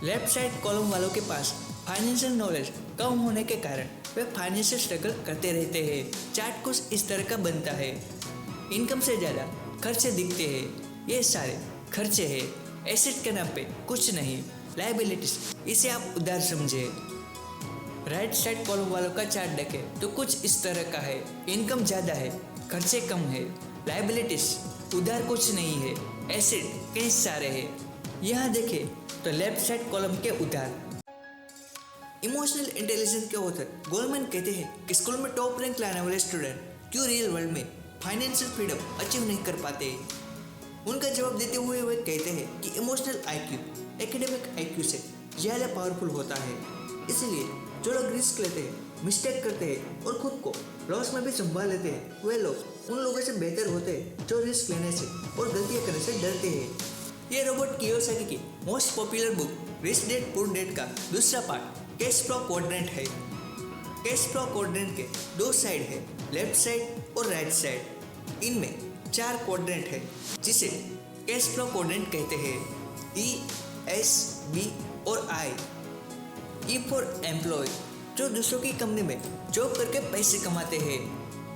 Left side column वालों के पास financial knowledge कम होने के कारण वे फाइनेंशियल स्ट्रगल करते रहते हैं। चार्ट कुछ इस तरह का बनता है। इनकम से ज़्यादा खर्चे दिखते हैं, ये सारे खर्चे हैं। एसेट के नाम पे कुछ नहीं, लायबिलिटीज, इसे आप उधार समझे। राइट साइड कॉलम वालों का चार्ट देखें तो कुछ इस तरह का है। इनकम ज़्यादा है, खर्चे कम है, लायबिलिटीज, उधार कुछ नहीं है, एसेट कई सारे हैं। यहाँ देखें तो लेफ्ट साइड कॉलम के उधार। इमोशनल इंटेलिजेंस के ऑथर गोलमैन कहते हैं कि स्कूल में टॉप रैंक लाने वाले स्टूडेंट क्यों रियल वर्ल्ड में फाइनेंशियल फ्रीडम अचीव नहीं कर पाते। उनका जवाब देते हुए वे कहते हैं कि इमोशनल आईक्यू एकेडमिक आईक्यू से ज़्यादा पावरफुल होता है। इसलिए जो लोग रिस्क लेते हैं, मिस्टेक करते हैं और खुद को लॉस में भी संभाल लेते हैं, वे लोग उन लोगों से बेहतर होते हैं जो रिस्क लेने से और गलतियाँ करने से डरते हैं। ये रॉबर्ट कियोसाकी की most popular book rich dad poor dad का दूसरा पार्ट कैश फ्लो क्वाड्रेंट है। कैश फ्लो क्वाड्रेंट के दो साइड है, लेफ्ट साइड और राइट साइड। इनमें 4 क्वाड्रेंट है जिसे कैश फ्लो क्वाड्रेंट कहते हैं। ई, एस, बी और आई। ई फॉर एम्प्लॉय, जो दूसरों की कंपनी में जॉब करके पैसे कमाते हैं।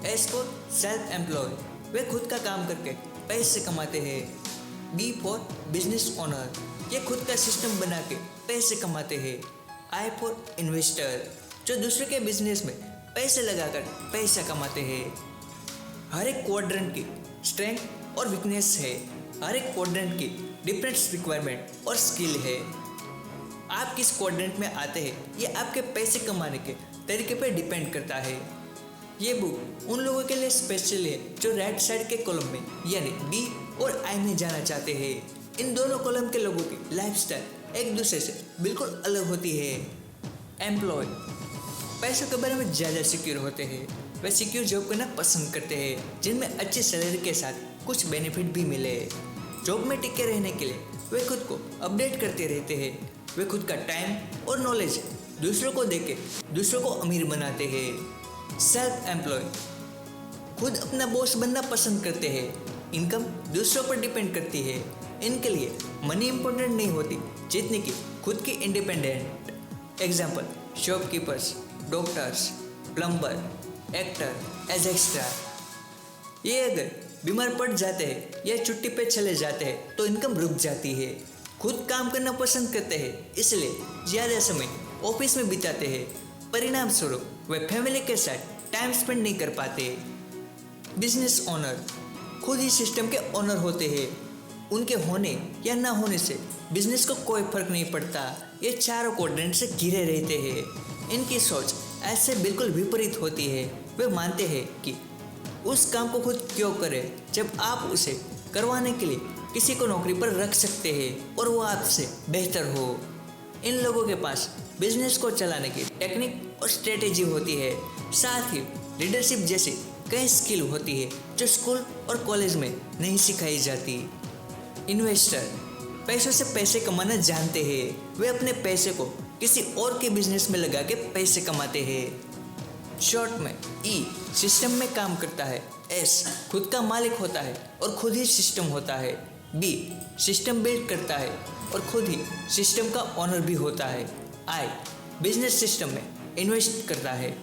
एस फॉर सेल्फ एम्प्लॉय, वे खुद का काम करके पैसे कमाते हैं। बी फॉर बिजनेस ओनर, ये खुद का सिस्टम बना के पैसे कमाते हैं। आई फॉर इन्वेस्टर, जो दूसरे के बिजनेस में पैसे लगाकर पैसा कमाते हैं। हर एक क्वाड्रेंट की स्ट्रेंथ और वीकनेस है। हर एक क्वाड्रेंट की डिफरेंट रिक्वायरमेंट और स्किल है। आप किस क्वाड्रेंट में आते हैं ये आपके पैसे कमाने के तरीके पर डिपेंड करता है। ये बुक उन लोगों के लिए स्पेशल है जो राइट साइड के कॉलम में यानी बी और आई में जाना चाहते हैं। इन दोनों कॉलम के लोगों की लाइफस्टाइल एक दूसरे से बिल्कुल अलग होती है। एम्प्लॉय पैसों के बारे में ज़्यादा सिक्योर होते हैं। वे सिक्योर जॉब करना पसंद करते हैं जिनमें अच्छी सैलरी के साथ कुछ बेनिफिट भी मिले। जॉब में टिके रहने के लिए वे खुद को अपडेट करते रहते हैं। वे खुद का टाइम और नॉलेज दूसरों को देके दूसरों को अमीर बनाते हैं। सेल्फ एम्प्लॉय खुद अपना बॉस बनना पसंद करते हैं। इनकम दूसरों पर डिपेंड करती है। इनके लिए मनी इम्पोर्टेंट नहीं होती जितनी कि खुद की independent. Example shopkeepers, doctors, plumber, actor, as extra. ये अगर बीमार पड़ जाते हैं या छुट्टी पे चले जाते हैं तो इनकम रुक जाती है। खुद काम करना पसंद करते हैं इसलिए ज़्यादा समय ऑफिस में बिताते हैं। परिणाम स्वरूप वे फैमिली के साथ टाइम स्पेंड नहीं कर पाते। बिजनेस ओनर खुद ही सिस्टम के ओनर होते हैं। उनके होने या ना होने से बिजनेस को कोई फर्क नहीं पड़ता। ये चारों क्वाड्रेंट से घिरे रहते हैं। इनकी सोच ऐसे बिल्कुल विपरीत होती है। वे मानते हैं कि उस काम को खुद क्यों करें जब आप उसे करवाने के लिए किसी को नौकरी पर रख सकते हैं और वो आपसे बेहतर हो। इन लोगों के पास बिजनेस को चलाने की टेक्निक और स्ट्रेटेजी होती है। साथ ही लीडरशिप जैसी कई स्किल होती है जो स्कूल और कॉलेज में नहीं सिखाई जाती। इन्वेस्टर पैसों से पैसे कमाना जानते हैं। वे अपने पैसे को किसी और के बिजनेस में लगा के पैसे कमाते हैं। शॉर्ट में ई सिस्टम में काम करता है। एस खुद का मालिक होता है और खुद ही सिस्टम होता है। बी सिस्टम बिल्ड करता है और खुद ही सिस्टम का ओनर भी होता है। आई बिजनेस सिस्टम में इन्वेस्ट करता है।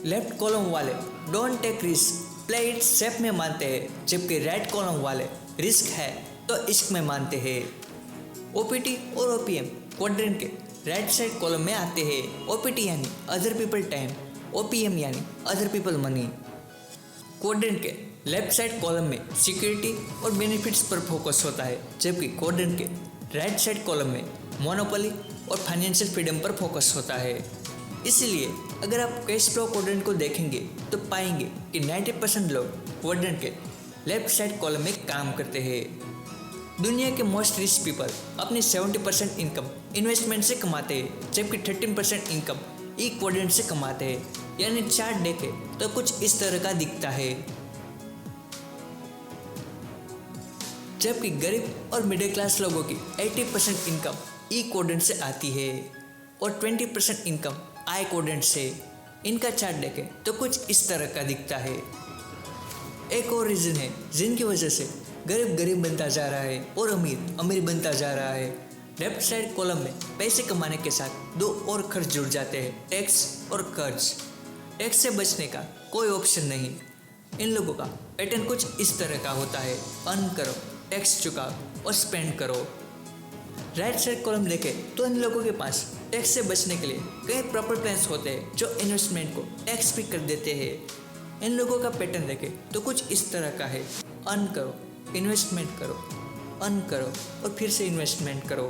लेफ्ट कॉलम वाले don't take risk, play it safe में मानते हैं, जबकि राइट कॉलम वाले रिस्क है तो इश्क में मानते हैं। ओपीटी और ओपीएम क्वाड्रेंट के राइट साइड कॉलम में आते हैं। ओपीटी यानी अदर पीपल टाइम, ओपीएम यानी अदर पीपल मनी। क्वाड्रेंट के लेफ्ट साइड कॉलम में सिक्योरिटी और बेनिफिट्स पर फोकस होता है, जबकि क्वाड्रेंट के राइट साइड कॉलम में मोनोपोली और फाइनेंशियल फ्रीडम पर फोकस होता है। इसलिए अगर आप कैश फ्लो क्वाड्रेंट को देखेंगे तो पाएंगे कि 90% लोग क्वाड्रेंट के लेफ्ट साइड कॉलम में काम करते हैं। दुनिया के मोस्ट रिच पीपल अपनी 70% इनकम इन्वेस्टमेंट से कमाते हैं, जबकि 13% इनकम ई क्वाड्रेंट से कमाते हैं। यानी चार्ट देखें तो कुछ इस तरह का दिखता है। जबकि गरीब और मिडिल क्लास लोगों की 80% इनकम ई क्वाड्रेंट से आती है और 20% इनकम आई क्वाड्रेंट से। इनका चार्ट देखें तो कुछ इस तरह का दिखता है। एक और रीज़न है जिनकी वजह से गरीब गरीब बनता जा रहा है और अमीर अमीर बनता जा रहा है। लेफ्ट साइड कॉलम में पैसे कमाने के साथ दो और खर्च जुड़ जाते हैं, टैक्स और कर्ज। टैक्स से बचने का कोई ऑप्शन नहीं। इन लोगों का पैटर्न कुछ इस तरह का होता है, अर्न करो, टैक्स चुकाओ और स्पेंड करो। राइट साइड कॉलम देखें तो इन लोगों के पास टैक्स से बचने के लिए कई प्रॉपर प्लान्स होते हैं जो इन्वेस्टमेंट को टैक्स फ्री कर देते हैं। इन लोगों का पैटर्न देखें तो कुछ इस तरह का है, अर्न करो, इन्वेस्टमेंट करो, अर्न करो और फिर से इन्वेस्टमेंट करो।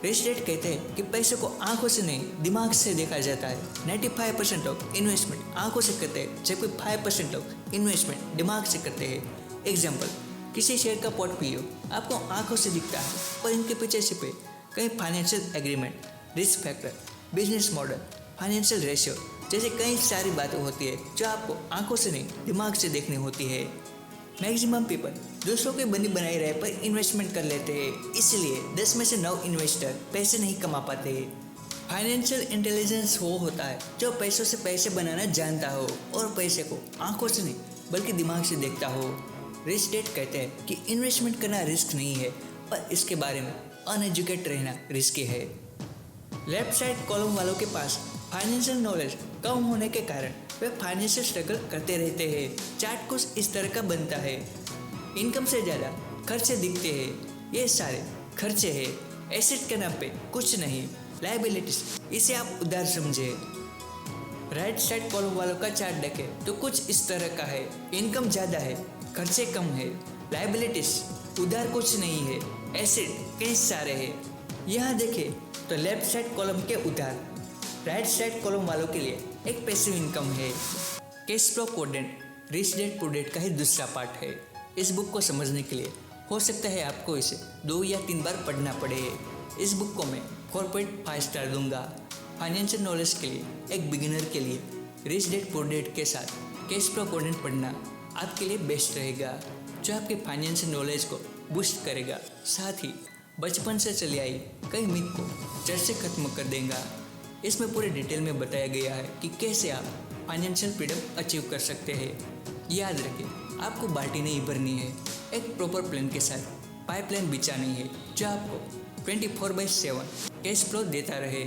रिच डैड कहते हैं कि पैसे को आंखों से नहीं दिमाग से देखा जाता है। 95% लोग इन्वेस्टमेंट आंखों से करते हैं जबकि 5% लोग इन्वेस्टमेंट दिमाग से करते हैं। एग्जाम्पल, किसी शेयर का पोर्टफोलियो आपको आंखों से दिखता है पर इनके पीछे छिपे कई financial agreement, risk factor, business model, financial ratio जैसे कई सारी बातें होती है जो आपको आंखों से नहीं दिमाग से देखनी होती है। मैक्सिमम पीपल दूसरों के बनी बनाई रहे पर इन्वेस्टमेंट कर लेते हैं, इसलिए 10 में से 9 इन्वेस्टर पैसे नहीं कमा पाते। फाइनेंशियल इंटेलिजेंस वो होता है जो पैसों से पैसे बनाना जानता हो और पैसे को आंखों से नहीं बल्कि दिमाग से देखता हो। रिच डैड कहते हैं कि इन्वेस्टमेंट करना रिस्क नहीं है पर इसके बारे में अनएजुकेट रहना रिस्की है। लेफ्ट साइड कॉलम वालों के पास फाइनेंशियल नॉलेज कम होने के कारण वे फाइनेंशियल स्ट्रगल करते रहते हैं। चार्ट कुछ इस तरह का बनता है, इनकम से ज़्यादा खर्चे दिखते हैं, ये सारे खर्चे हैं। एसेट के नाम पे कुछ नहीं, लायबिलिटीज, इसे आप उधार समझे। राइट साइड कॉलम वालों का चार्ट देखें तो कुछ इस तरह का है, इनकम ज़्यादा है, खर्चे कम है, लायबिलिटीज, उधार कुछ नहीं है, एसेट कई सारे हैं। यहाँ देखें तो लेफ्ट साइड कॉलम के उधार, राइट साइड कॉलम वालों के लिए एक पैसिव इनकम है। Cash flow quadrant rich dad poor dad का ही दूसरा पार्ट है। इस बुक को समझने के लिए हो सकता है आपको इसे 2 या 3 बार पढ़ना पड़े। इस बुक को मैं 4.5 स्टार दूंगा। फाइनेंशियल नॉलेज के लिए एक बिगिनर के लिए रिच डैड पुअर डैड के साथ कैश फ्लो क्वाड्रेंट पढ़ना आपके लिए बेस्ट रहेगा, जो आपके फाइनेंशियल नॉलेज को बूस्ट करेगा, साथ ही बचपन से चली आई कई मिथ को जड़ से खत्म कर देगा। इसमें पूरे डिटेल में बताया गया है कि कैसे आप फाइनेंशियल फ्रीडम अचीव कर सकते हैं। याद रखें, आपको बाल्टी नहीं भरनी है, एक प्रॉपर प्लान के साथ पाइपलाइन बिछानी है जो आपको 24/7 कैश फ्लो देता रहे।